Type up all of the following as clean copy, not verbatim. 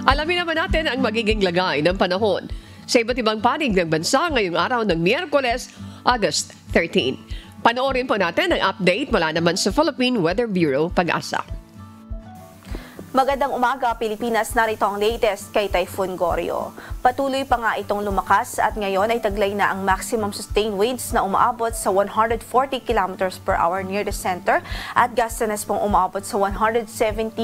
Alamin naman natin ang magiging lagay ng panahon sa iba't ibang panig ng bansa ngayong araw ng Miyerkules, August 13. Panoorin po natin ang update mula naman sa Philippine Weather Bureau, Pag-asa. Magandang umaga, Pilipinas. Narito ang latest kay Typhoon Goryo. Patuloy pa nga itong lumakas at ngayon ay taglay na ang maximum sustained winds na umaabot sa 140 km per hour near the center at gusts pong umaabot sa 170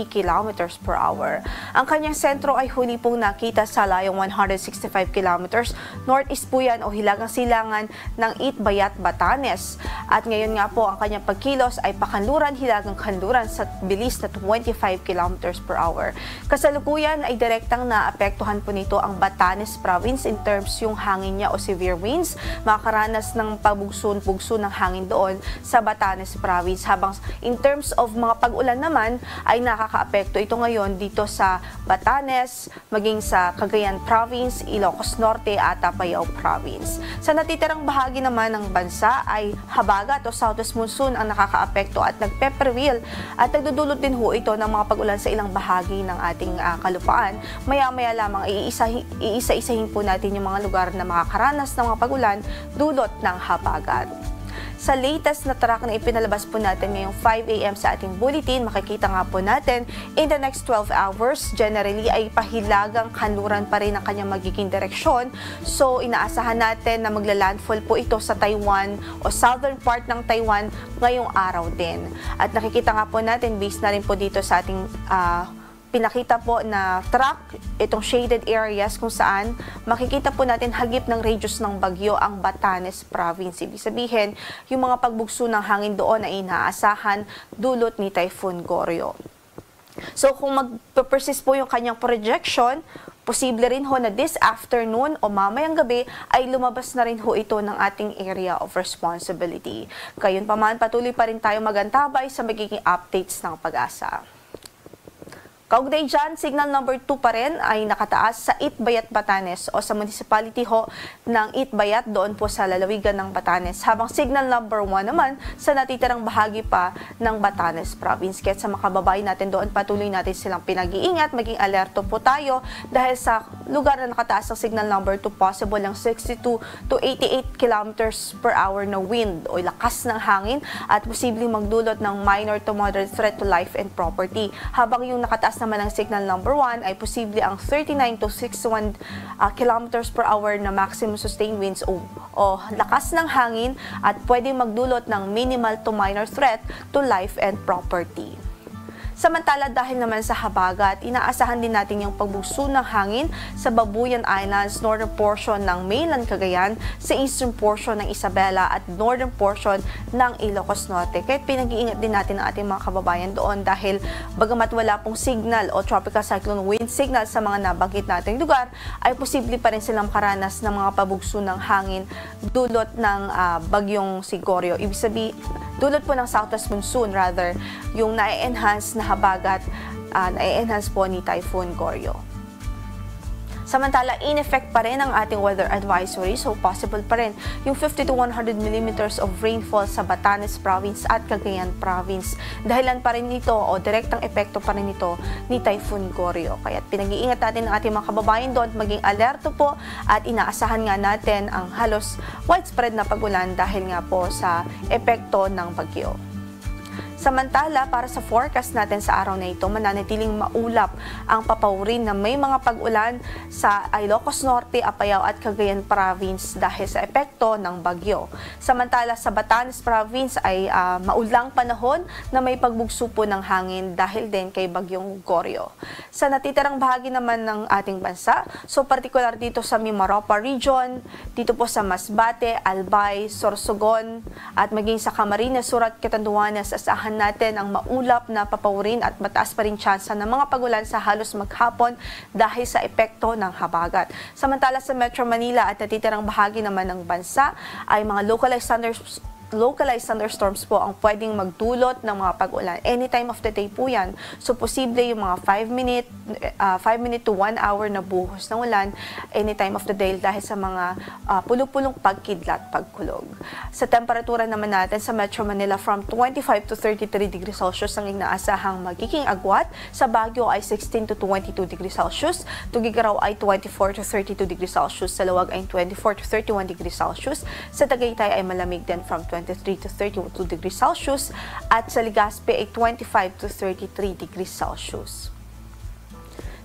km per hour. Ang kanyang sentro ay huli pong nakita sa layong 165 km northeast po yan o hilagang silangan ng Itbayat, Batanes. At ngayon nga po ang kanyang pagkilos ay pakanluran, hilagang kanluran sa bilis na 25 km per hour. Kasalukuyan ay direktang naapektuhan po nito ang Batanes Province in terms yung hangin niya o severe winds. Makakaranas ng pabugso-bugso ng hangin doon sa Batanes Province. Habang in terms of mga pag-ulan naman ay nakakaapekto ito ngayon dito sa Batanes, maging sa Cagayan Province, Ilocos Norte at Apayao Province. Sa natitirang bahagi naman ng bansa ay habagat o southwest monsoon ang nakakaapekto at nagpe-prevail at nagdudulot din ho ito ng mga pag-ulan sa ilang bahagi ng ating kalupaan. Maya-maya lamang iisa-isahin po natin yung mga lugar na makakaranas ng mga pagulan dulot ng habagat. Sa latest na track na ipinalabas po natin ngayong 5 a.m. sa ating bulletin, makikita nga po natin in the next 12 hours, generally ay pahilagang kanluran pa rin ang kanyang magiging direksyon. So, inaasahan natin na magla-landfall po ito sa Taiwan o southern part ng Taiwan ngayong araw din. At nakikita nga po natin, based na rin po dito sa ating pinakita po na track, itong shaded areas kung saan makikita po natin hagip ng radius ng bagyo ang Batanes Province. Ibig sabihin, yung mga pagbugso ng hangin doon ay inaasahan dulot ni Typhoon Goryo. So kung mag-persist po yung kanyang projection, posible rin ho na this afternoon o mamayang gabi ay lumabas na rin ho ito ng ating area of responsibility. Gayunpaman, patuloy pa rin tayo magantabay sa magiging updates ng Pag-asa. Kaugnay dyan, signal number 2 pa rin ay nakataas sa Itbayat, Batanes o sa municipality ho ng Itbayat doon po sa lalawigan ng Batanes. Habang signal number 1 naman sa natitirang bahagi pa ng Batanes Province. Kaya sa mga kababayan natin doon, patuloy natin silang pinag-iingat, maging alerto po tayo dahil sa lugar na nakataas ang signal number 2, possible ang 62 to 88 km per hour na wind o lakas ng hangin at posibleng magdulot ng minor to moderate threat to life and property. Habang yung nakataas naman ang signal number 1 ay posible ang 39 to 61 km per hour na maximum sustained winds o lakas ng hangin at pwedeng magdulot ng minimal to minor threat to life and property. Samantala, dahil naman sa habagat, inaasahan din natin yung pagbugso ng hangin sa Babuyan Islands, northern portion ng mainland Cagayan, sa eastern portion ng Isabela at northern portion ng Ilocos Norte. Kaya pinag-iingat din natin ang ating mga kababayan doon dahil bagamat wala pong signal o tropical cyclone wind signal sa mga nabanggit nating lugar, ay posible pa rin silang karanas ng mga pabugso ng hangin dulot ng bagyong si Goryo. Ibig sabihin, dulot po ng southwest monsoon rather, yung na-enhance na habagat na-enhance po ni Typhoon Goryo. Samantala, in effect pa rin ang ating weather advisory, so possible pa rin yung 50 to 100 millimeters of rainfall sa Batanes Province at Cagayan Province. Dahilan pa rin ito o direktang epekto pa rin ito ni Typhoon Goryo. Kaya pinag-iingat natin ang ating mga kababayan doon, maging alerto po at inaasahan nga natin ang halos widespread na pag-ulan dahil nga po sa epekto ng bagyo. Samantala, para sa forecast natin sa araw na ito, mananatiling maulap ang papawrin na may mga pag-ulan sa Ilocos Norte, Apayao at Cagayan Province dahil sa epekto ng bagyo. Samantala, sa Batanes Province ay maulang panahon na may pagbugso po ng hangin dahil din kay bagyong Goryo. Sa natitirang bahagi naman ng ating bansa, so particular dito sa Mimaropa Region, dito po sa Masbate, Albay, Sorsogon at maging sa Camarines Sur at Catanduanes, asahan natin ang maulap na papawrin at mataas pa rin tsansa ng mga pagulan sa halos maghapon dahil sa epekto ng habagat. Samantala sa Metro Manila at natitirang bahagi naman ng bansa ay mga localized localized thunderstorms po ang pwedeng magdulot ng mga pag-ulan. Any time of the day po yan. So, posible yung mga 5 minute to 1 hour na buhos ng ulan any time of the day dahil sa mga pulupulong pagkidlat, pagkulog. Sa temperatura naman natin sa Metro Manila, from 25 to 33 degrees Celsius ang inaasahang magiging agwat. Sa Baguio ay 16 to 22 degrees Celsius. Tugigaraw ay 24 to 32 degrees Celsius. Sa Luwag ay 24 to 31 degrees Celsius. Sa Tagaytay ay malamig din from 23 to 32 degrees Celsius at sa Legazpi ay 25 to 33 degrees Celsius.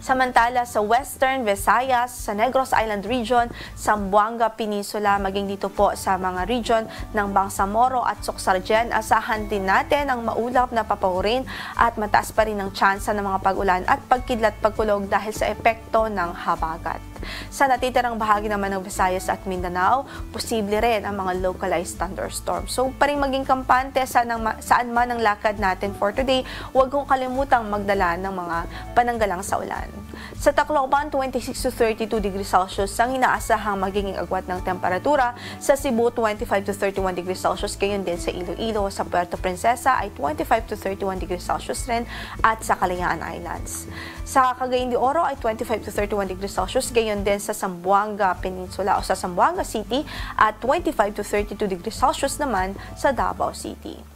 Samantala sa Western Visayas, sa Negros Island Region, Zamboanga Peninsula, maging dito po sa mga region ng Bangsamoro at Socsargen, asahan din natin ang maulap na papawirin at mataas pa rin ang tsansa ng mga pag-ulan at pagkidlat pagkulog dahil sa epekto ng habagat. Sa natitirang bahagi naman ng Visayas at Mindanao, posible rin ang mga localized thunderstorms. So, paring maging kampante saan man ang lakad natin for today, huwag kong kalimutang magdala ng mga pananggalang sa ulan. Sa Tacloban, 26 to 32 degrees Celsius ang inaasahang magiging agwat ng temperatura. Sa Cebu, 25 to 31 degrees Celsius. Gayon din sa Iloilo. Sa Puerto Princesa ay 25 to 31 degrees Celsius rin at sa Kalayaan Islands. Sa Cagayan de Oro ay 25 to 31 degrees Celsius. Gayon din sa Zamboanga Peninsula o sa Zamboanga City at 25 to 32 degrees Celsius naman sa Davao City.